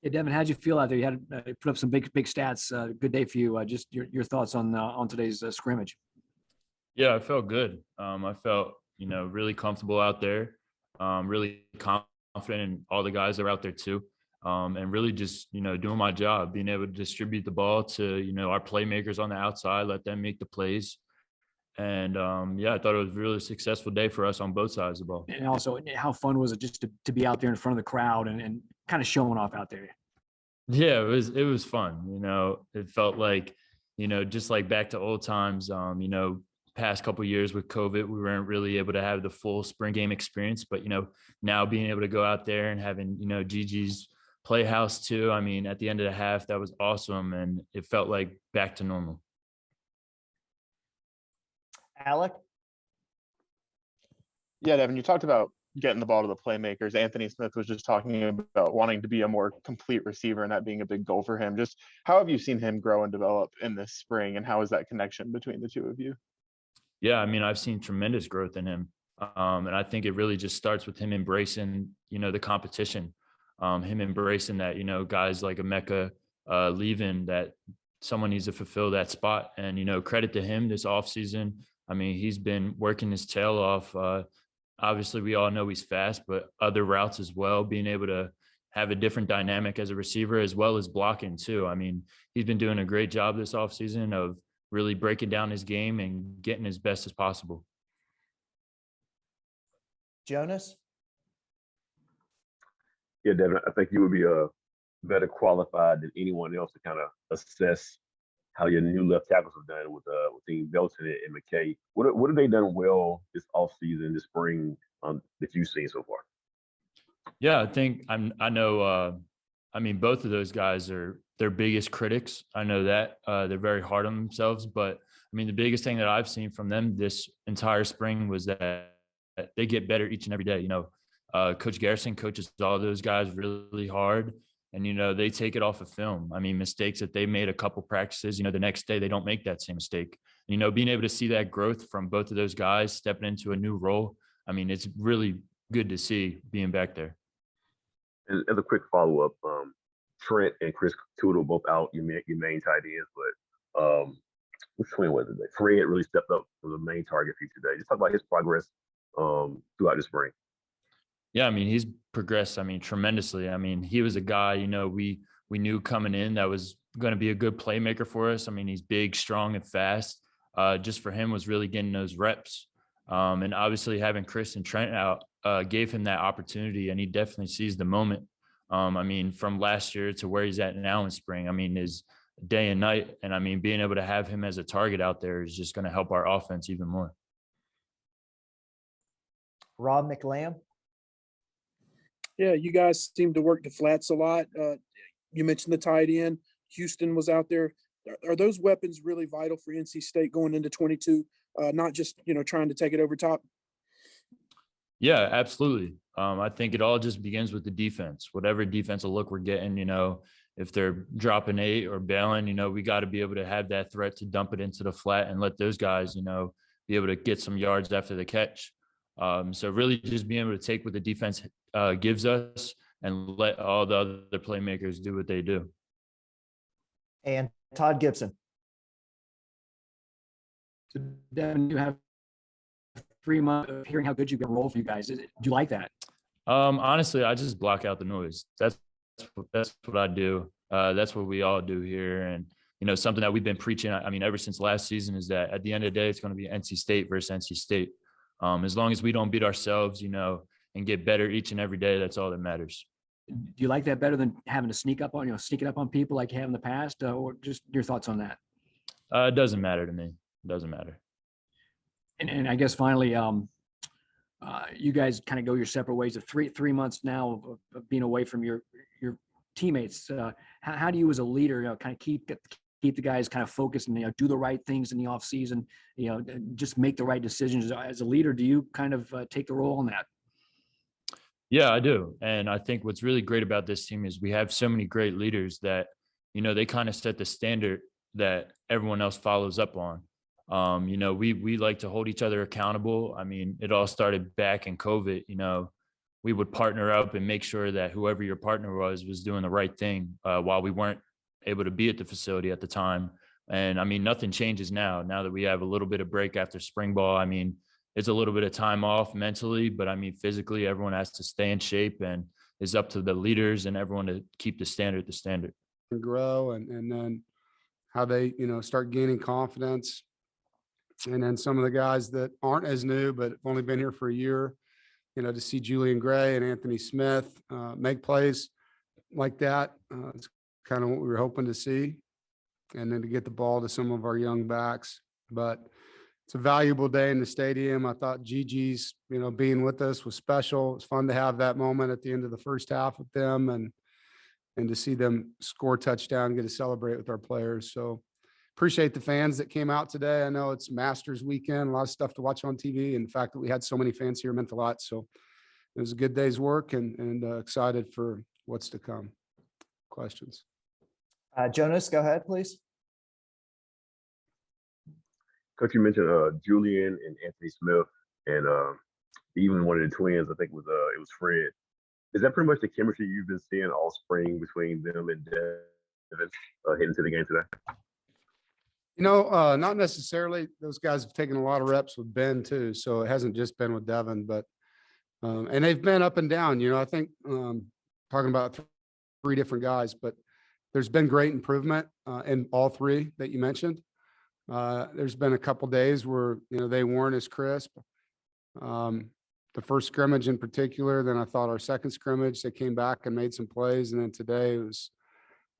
Yeah, Devin, how'd you feel out there? You had put up some big stats. Good day for you. Just your thoughts on today's scrimmage. Yeah, I felt good. I felt, really comfortable out there, really confident in all the guys that are out there too. And really just, doing my job, being able to distribute the ball to, our playmakers on the outside, let them make the plays. And yeah, I thought it was a really successful day for us on both sides of the ball. And also, how fun was it just to be out there in front of the crowd and kind of showing off out there? Yeah, it was fun. It felt like, just like back to old times. Past couple years with COVID, we weren't really able to have the full spring game experience. But now being able to go out there and having Gigi's playhouse too. I mean, at the end of the half, that was awesome, and it felt like back to normal. Alec? Yeah, Devin, you talked about getting the ball to the playmakers. Anthony Smith was just talking about wanting to be a more complete receiver and that being a big goal for him. Just how have you seen him grow and develop in this spring, and how is that connection between the two of you? Yeah, I mean, I've seen tremendous growth in him. And I think it really just starts with him embracing, the competition, him embracing that, guys like Emeka leaving, that someone needs to fulfill that spot. And, credit to him this offseason. I mean, he's been working his tail off. Obviously, we all know he's fast, but other routes as well, being able to have a different dynamic as a receiver as well as blocking too. I mean, he's been doing a great job this offseason of really breaking down his game and getting as best as possible. Jonas? Yeah, Devin, I think you would be better qualified than anyone else to kind of assess how your new left tackles have done with Team Belton and McKay. What have they done well this offseason, this spring, that you've seen so far? Yeah, I know. I mean, both of those guys are their biggest critics. I know that they're very hard on themselves, but I mean, the biggest thing that I've seen from them this entire spring was that they get better each and every day. Coach Garrison coaches all those guys really hard, and they take it off of film. I mean, mistakes that they made a couple practices, the next day they don't make that same mistake. Being able to see that growth from both of those guys stepping into a new role, I mean, it's really good to see being back there. And as a quick follow-up, Trent and Chris Tootle both out, your main tight ends, but which one was it? Fred really stepped up for the main target for you today. Just talk about his progress throughout the spring. Yeah, I mean, he's progressed, tremendously. I mean, he was a guy, we knew coming in that was going to be a good playmaker for us. I mean, he's big, strong, and fast. Just for him was really getting those reps. And obviously having Chris and Trent out gave him that opportunity, and he definitely seized the moment. I mean, from last year to where he's at now in spring, I mean, is day and night. And I mean, being able to have him as a target out there is just going to help our offense even more. Rob McLam? Yeah, you guys seem to work the flats a lot. You mentioned the tight end. Houston was out there. Are those weapons really vital for NC State going into 22? Not just, trying to take it over top? Yeah, absolutely. I think it all just begins with the defense. Whatever defensive look we're getting, if they're dropping 8 or bailing, we got to be able to have that threat to dump it into the flat and let those guys, be able to get some yards after the catch. So really just being able to take what the defense gives us and let all the other playmakers do what they do. And Todd Gibson. So Devin, you have 3 months of hearing how good you can roll for you guys. Do you like that? Honestly, I just block out the noise. That's what I do. That's what we all do here. And, something that we've been preaching, I mean, ever since last season, is that at the end of the day, it's going to be NC State versus NC State. As long as we don't beat ourselves, and get better each and every day, that's all that matters. Do you like that better than having to sneak up on people like you have in the past, or just your thoughts on that? It doesn't matter to me. It doesn't matter. And I guess finally, you guys kind of go your separate ways. Of three months now of being away from your teammates. How do you, as a leader, kind of keep the guys kind of focused and do the right things in the off season? Just make the right decisions. As a leader, do you kind of take the role on that? Yeah, I do. And I think what's really great about this team is we have so many great leaders that, they kind of set the standard that everyone else follows up on. We like to hold each other accountable. I mean, it all started back in COVID, we would partner up and make sure that whoever your partner was doing the right thing while we weren't able to be at the facility at the time. And I mean, nothing changes now that we have a little bit of break after spring ball. I mean, it's a little bit of time off mentally, but I mean, physically, everyone has to stay in shape, and it's up to the leaders and everyone to keep the standard. And grow, and then how they, start gaining confidence. And then some of the guys that aren't as new, but have only been here for a year, to see Julian Gray and Anthony Smith make plays like that. It's kind of what we were hoping to see. And then to get the ball to some of our young backs. But it's a valuable day in the stadium. I thought Gigi's, being with us was special. It's fun to have that moment at the end of the first half with them and to see them score a touchdown, get to celebrate with our players. So appreciate the fans that came out today. I know it's Masters weekend, a lot of stuff to watch on TV. And the fact that we had so many fans here meant a lot. So it was a good day's work and excited for what's to come. Questions? Jonas, go ahead, please. Coach, you mentioned Julian and Anthony Smith, and even one of the twins. I think it was Fred. Is that pretty much the chemistry you've been seeing all spring between them and Devin heading to the game today? Not necessarily. Those guys have taken a lot of reps with Ben too, so it hasn't just been with Devin, but and they've been up and down. I think talking about three different guys, but there's been great improvement in all three that you mentioned. There's been a couple days where they weren't as crisp. The first scrimmage in particular, then I thought our second scrimmage, they came back and made some plays, and then today it was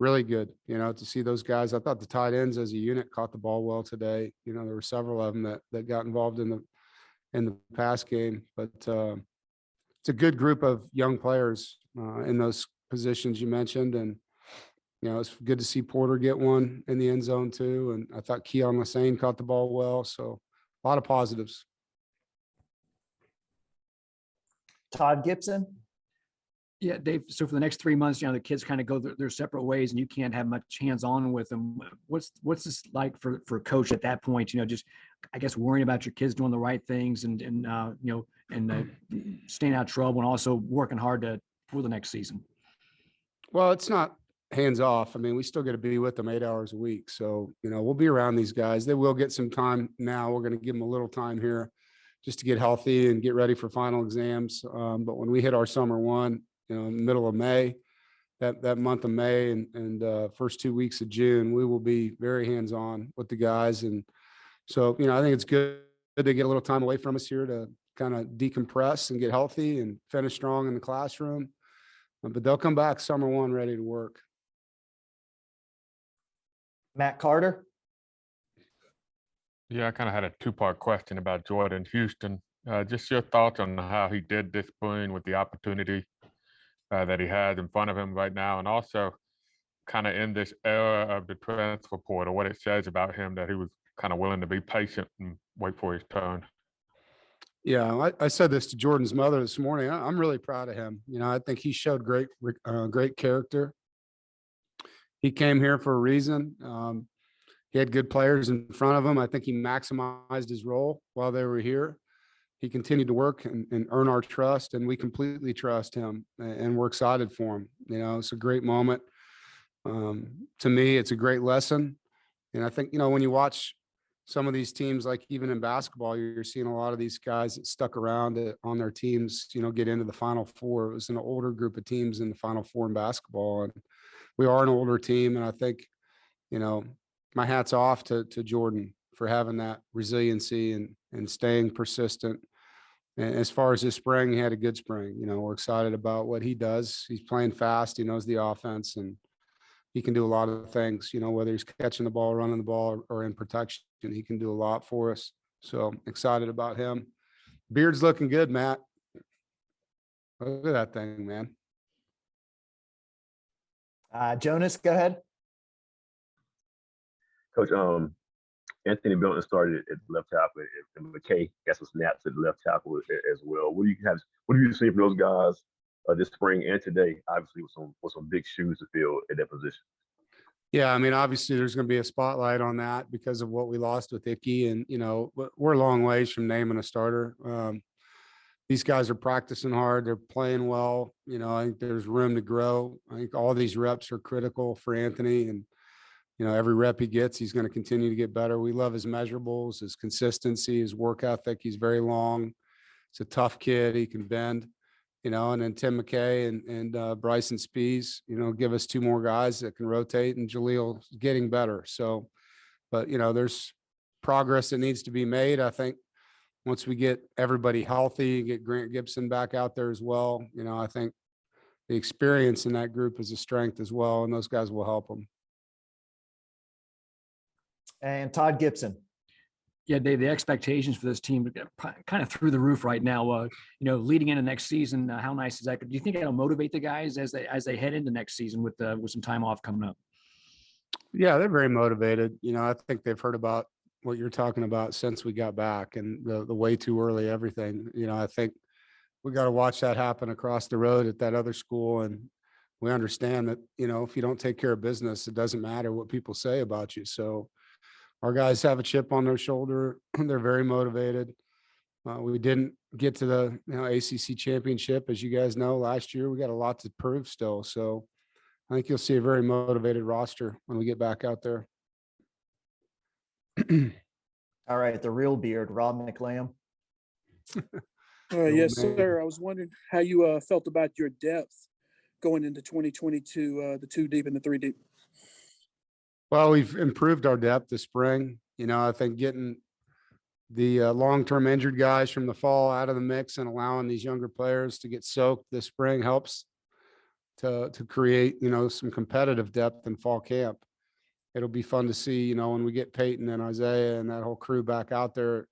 really good, to see those guys. I thought the tight ends as a unit caught the ball well today. There were several of them that got involved in the pass game, but it's a good group of young players in those positions you mentioned, and it's good to see Porter get one in the end zone too. And I thought Keon Lassane caught the ball well. So a lot of positives. Todd Gibson. Yeah, Dave. So for the next 3 months, the kids kind of go their separate ways, and you can't have much hands-on with them. What's this like for coach at that point? Just I guess worrying about your kids doing the right things and staying out of trouble, and also working hard for the next season. Well, it's not hands off. I mean, we still got to be with them 8 hours a week. So, we'll be around these guys. They will get some time now. We're going to give them a little time here just to get healthy and get ready for final exams. But when we hit our summer one, middle of May, that month of May and first 2 weeks of June, we will be very hands-on with the guys. And so, I think it's good to get a little time away from us here to kind of decompress and get healthy and finish strong in the classroom. But they'll come back summer one ready to work. Matt Carter. Yeah, I kind of had a two-part question about Jordan Houston. Just your thoughts on how he did this spring with the opportunity that he has in front of him right now, and also kind of in this era of the transfer portal, what it says about him that he was kind of willing to be patient and wait for his turn. Yeah, I said this to Jordan's mother this morning. I'm really proud of him. I think he showed great character. He came here for a reason. He had good players in front of him. I think he maximized his role while they were here. He continued to work and earn our trust, and we completely trust him, and we're excited for him. It's a great moment. To me, it's a great lesson. And I think, when you watch some of these teams, like even in basketball, you're seeing a lot of these guys that stuck around on their teams, get into the Final Four. It was an older group of teams in the Final Four in basketball, and we are an older team. And I think, my hat's off to Jordan for having that resiliency and staying persistent. And as far as his spring, he had a good spring. We're excited about what he does. He's playing fast. He knows the offense, and he can do a lot of things, whether he's catching the ball, running the ball, or in protection. He can do a lot for us. So excited about him. Beard's looking good, Matt. Look at that thing, man. Jonas, go ahead. Coach, Anthony Belton started at left tackle, and McKay got some snaps at left tackle as well. What do you see from those guys this spring and today? Obviously, with some big shoes to fill at that position. Yeah, I mean, obviously, there's going to be a spotlight on that because of what we lost with Icky, and we're a long ways from naming a starter. these guys are practicing hard. They're playing well. You know, I think there's room to grow. I think all these reps are critical for Anthony, and you know, every rep he gets, he's going to continue to get better. We love his measurables, his consistency, his work ethic. He's very long. He's a tough kid. He can bend, you know, and then Tim McKay and Bryson Spees, you know, give us two more guys that can rotate, and Jalil's getting better. So, but you know, there's progress that needs to be made. I think once we get everybody healthy, get Grant Gibson back out there as well, you know, I think the experience in that group is a strength as well, and those guys will help them. And Todd Gibson. Yeah, Dave, the expectations for this team kind of through the roof right now. You know, leading into next season, how nice is that? Do you think that'll motivate the guys as they head into next season with some time off coming up? Yeah, they're very motivated. You know, I think they've heard about what you're talking about since we got back, and the way too early everything. You know, I think we got to watch that happen across the road at that other school, and we understand that, you know, if you don't take care of business, it doesn't matter what people say about you. So our guys have a chip on their shoulder. They're very motivated. We didn't get to the ACC championship, as you guys know, last year. We got a lot to prove still. So I think you'll see a very motivated roster when we get back out there. All right, the real beard, Rob McLam. Yes, man. sir. I was wondering how you felt about your depth going into 2022, the 2 deep and the 3 deep. Well, we've improved our depth this spring. You know, I think getting the long-term injured guys from the fall out of the mix and allowing these younger players to get soaked this spring helps to create, you know, some competitive depth in fall camp. It'll be fun to see, you know, when we get Peyton and Isaiah and that whole crew back out there,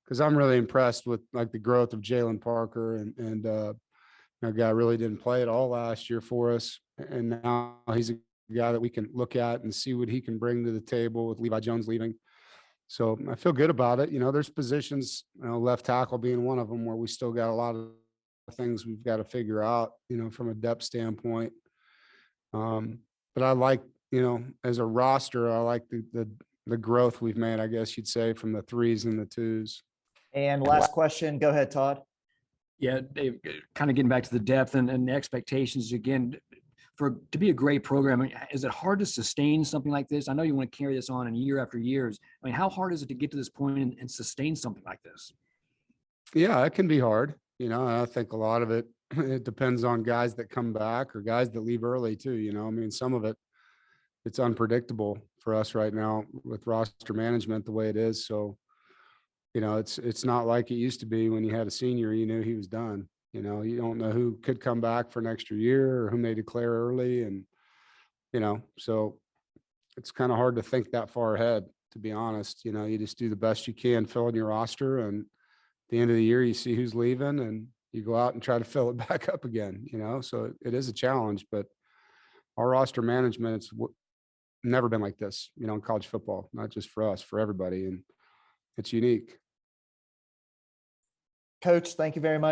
because I'm really impressed with like the growth of Jalen Parker and that guy really didn't play at all last year for us, and now he's a guy that we can look at and see what he can bring to the table with Levi Jones leaving. So I feel good about it. You know, there's positions, you know, left tackle being one of them, where we still got a lot of things we've got to figure out, you know, from a depth standpoint. But I like, you know, as a roster, I like the growth we've made, I guess you'd say, from the 3s and the 2s. And last question. Go ahead, Todd. Yeah, Dave, kind of getting back to the depth and the expectations again. To be a great program, I mean, is it hard to sustain something like this? I know you want to carry this on in year after years. I mean, how hard is it to get to this point and sustain something like this? Yeah, it can be hard. You know, I think a lot of it, it depends on guys that come back or guys that leave early too. You know, I mean, some of it's unpredictable for us right now with roster management the way it is. So, you know, it's not like it used to be when you had a senior, you knew he was done. You know, you don't know who could come back for an extra year or who may declare early. And, you know, so it's kind of hard to think that far ahead, to be honest. You know, you just do the best you can filling your roster. And at the end of the year, you see who's leaving and you go out and try to fill it back up again, you know. So it is a challenge, but our roster management, it's never been like this, you know, in college football, not just for us, for everybody. And it's unique. Coach, thank you very much.